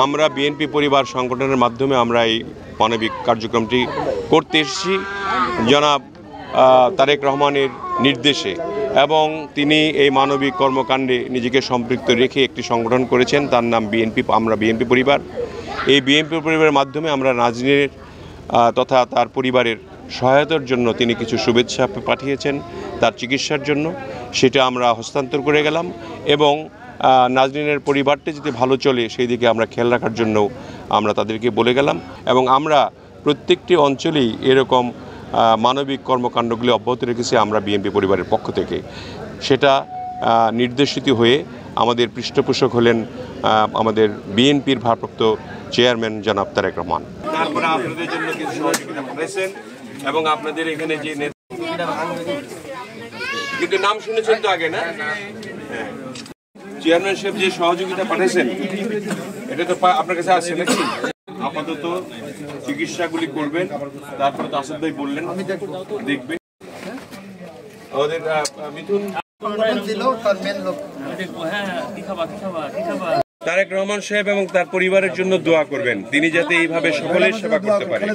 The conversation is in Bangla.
আমরা বিএনপি পরিবার সংগঠনের মাধ্যমে আমরা এই মানবিক কার্যক্রমটি করতে এসেছি জনাব তারেক রহমানের নির্দেশে, এবং তিনি এই মানবিক কর্মকাণ্ডে নিজেকে সম্পৃক্ত রেখে একটি সংগঠন করেছেন, তার নাম বিএনপি। আমরা বিএনপি পরিবার, এই বিএনপি পরিবারের মাধ্যমে আমরা নাজনীনের তথা তার পরিবারের সহায়তার জন্য তিনি কিছু শুভেচ্ছা পাঠিয়েছেন তার চিকিৎসার জন্য, সেটা আমরা হস্তান্তর করে গেলাম, এবং নাজনীনের পরিবারটি যদি ভালো চলে সেই দিকে আমরা খেয়াল রাখার জন্য আমরা তাদেরকে বলে গেলাম। এবং আমরা প্রত্যেকটি অঞ্চলেই এরকম মানবিক কর্মকাণ্ডগুলি অব্যাহত রেখেছি আমরা বিএনপি পরিবারের পক্ষ থেকে। সেটা নির্দেশিত হয়ে আমাদের পৃষ্ঠপোষক হলেন আমাদের বিএনপির ভারপ্রাপ্ত চেয়ারম্যান জনাব তারেক রহমান। তারপরে আপনাদের জন্য কিছু সহযোগিতা পাঠাইছেন, এবং আপনাদের এখানে যে কিন্তু নাম শুনেছেন তো আগে, না? হ্যাঁ, চেয়ারম্যান সাহেব যে সহযোগিতা পাঠাইছেন এটা তো আপনার কাছে আছে নাকি? আপাতত চিকিৎসাগুলি করবেন, তারপরে তো আসাদ ভাই বললেন দেখবেন। আমাদের মিথুন তারেক রহমান সাহেব এবং তার পরিবারের জন্য দোয়া করবেন, তিনি যাতে এইভাবে সকলের সেবা করতে পারেন।